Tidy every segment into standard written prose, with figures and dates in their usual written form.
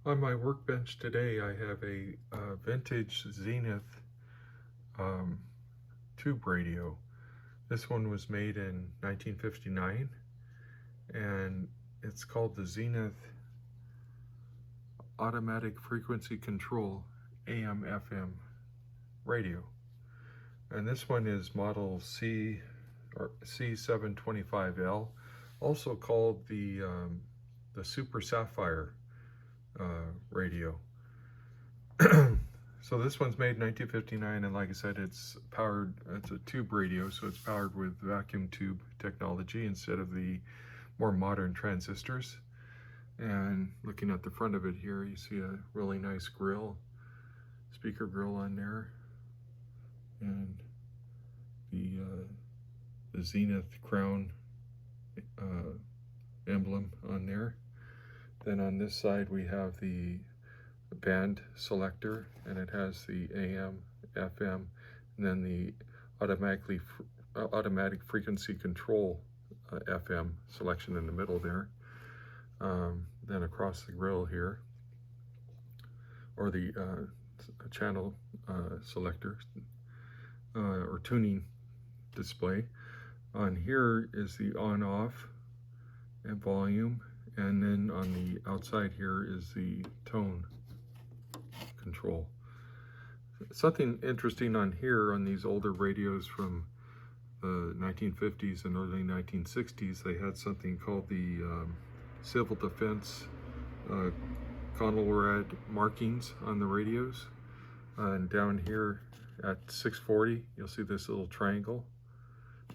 On my workbench today, I have a vintage Zenith tube radio. This one was made in 1959, and it's called the Zenith Automatic Frequency Control AM/FM radio. And this one is model C725L, also called the Super Sapphire radio. So this one's made in 1959, and like I said, it's a tube radio, so it's powered with vacuum tube technology instead of the more modern transistors. And looking at the front of it here, you see a really nice grill, speaker grill on there, and the Zenith crown emblem on there. Then on this side we have the band selector, and it has the AM, FM, and then the automatic frequency control FM selection in the middle there. Then across the grill here, or the channel selector or tuning display. On here is the on-off and volume, and then on the outside here is the tone control. Something interesting on here, on these older radios from the 1950s and early 1960s, they had something called the civil defense Conelrad markings on the radios. And down here at 640, you'll see this little triangle.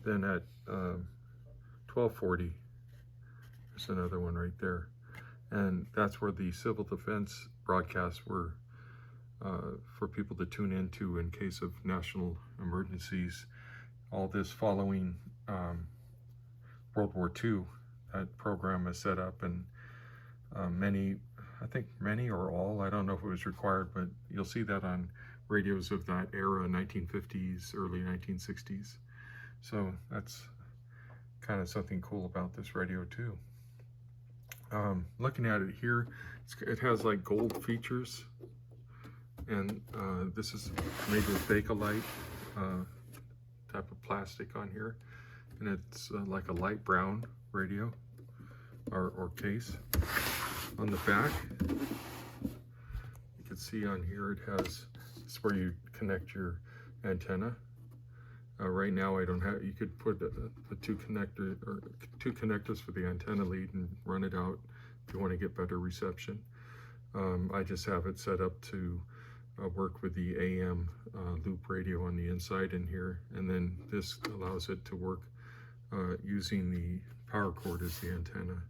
Then at 1240, there's another one right there. And that's where the civil defense broadcasts were for people to tune into in case of national emergencies. All this following World War II. That program is set up, and many or all, I don't know if it was required, but you'll see that on radios of that era, 1950s, early 1960s. So that's kind of something cool about this radio too. Looking at it here, it has like gold features, and this is made with Bakelite type of plastic on here, and it's like a light brown radio or case. On the back, you can see on here it has, it's where you connect your antenna. Right now I don't have, you could put the two connectors for the antenna lead and run it out if you want to get better reception. I just have it set up to work with the AM loop radio on the inside in here, and then this allows it to work using the power cord as the antenna.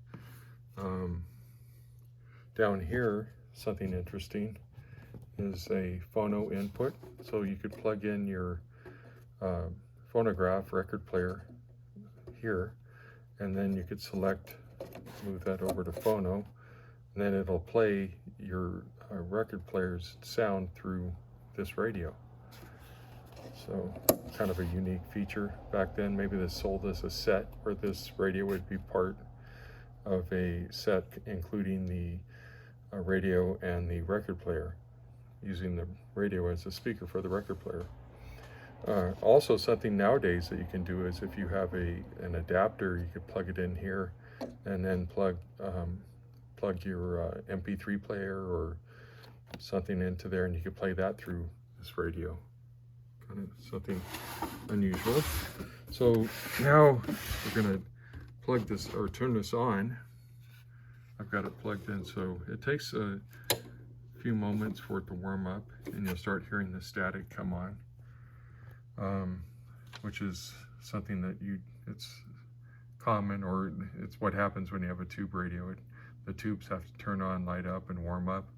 Down here, something interesting is a phono input, so you could plug in your phonograph record player here, and then you could select, move that over to phono, and then it'll play your record player's sound through this radio. So kind of a unique feature. Back then, maybe this sold as a set, where this radio would be part of a set including the radio and the record player, using the radio as a speaker for the record player. Also, something nowadays that you can do is, if you have an adapter, you could plug it in here and then plug your MP3 player or something into there, and you could play that through this radio. Kind of something unusual. So now we're going to plug this, or turn this on. I've got it plugged in, so it takes a few moments for it to warm up, and you'll start hearing the static come on, which is something that it's common, or it's what happens when you have a tube radio. The tubes have to turn on, light up, and warm up,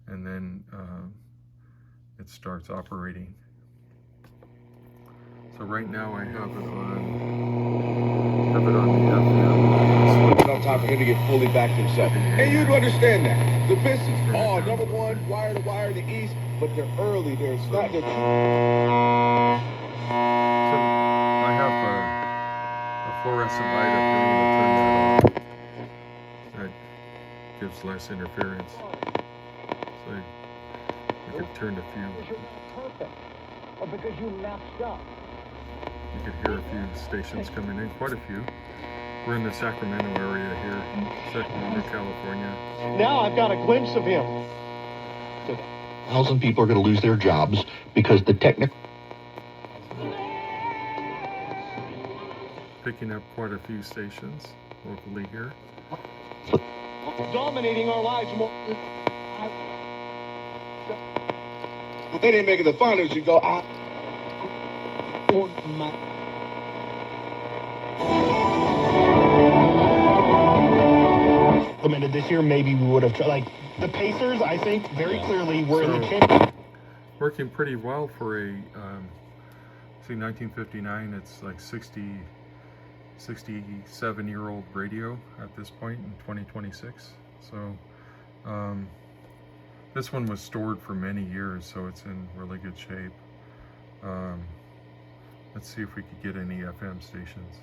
and then it starts operating. So right now I have it on the FM. Enough time for him to get fully back to himself. And you'd understand that. The Pistons are number one, wire to wire in the East, but they're early. They're not. So I have a fluorescent light up there. I'm going to turn that on. That gives less interference. So you could turn a few. Perfect. Or because you matched up. You could hear a few stations coming in, quite a few. We're in the Sacramento area here, Sacramento, California. Now I've got a glimpse of him. 1,000 people are going to lose their jobs because the technical. Picking up quite a few stations locally here. Dominating our lives more. If they didn't make it the finals, you go, Implemented this year, maybe we would have tried. Like the Pacers, I think very clearly were in the championship. Working pretty well for a, see, 1959. It's like 67-year-old radio at this point in 2026. So this one was stored for many years, so it's in really good shape. Let's see if we could get any FM stations.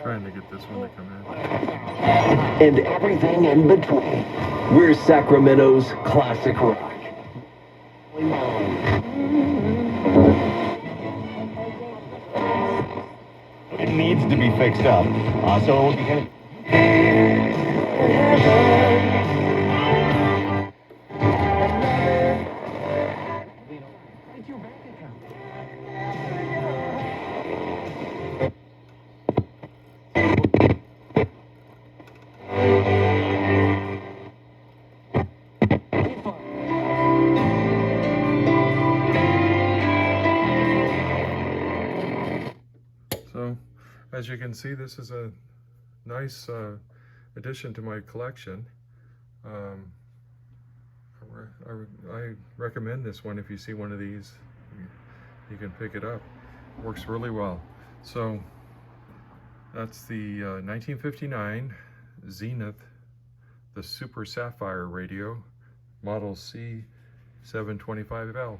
Trying to get this one to come in. And everything in between. We're Sacramento's classic rock. It needs to be fixed up. So it will be kind of. So, as you can see, this is a nice addition to my collection. I recommend this one. If you see one of these, you can pick it up. Works really well. So, that's the 1959 Zenith, the Super Sapphire radio, model C725L.